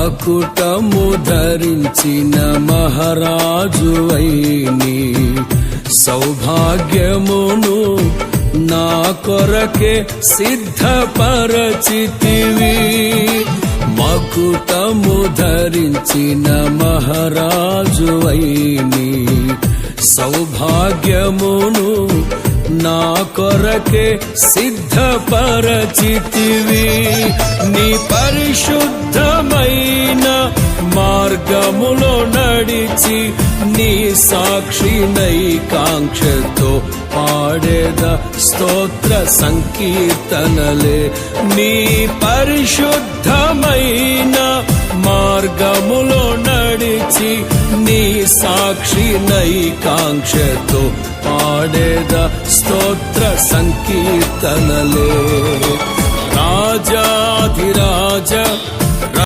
మకుటము ధరించిన మహారాజువైని సౌభాగ్యమును నా కొరకే సిద్ధపరచితివి. మకుటము ధరించిన మహారాజువైని సౌభాగ్యమును నా కొరకే సిద్ధపరచితివి. నీ పరిశుద్ధమైన మార్గములో నడిచి నీ సాక్షినై కాంక్షతో పాడేద స్తోత్ర సంకీర్తనలే. నీ పరిశుద్ధమైన మార్గములో నడిచి నీ సాక్షినై కాంక్షతో పాడేద స్తోత్ర సంకీర్తనలే. రాజాధిరాజ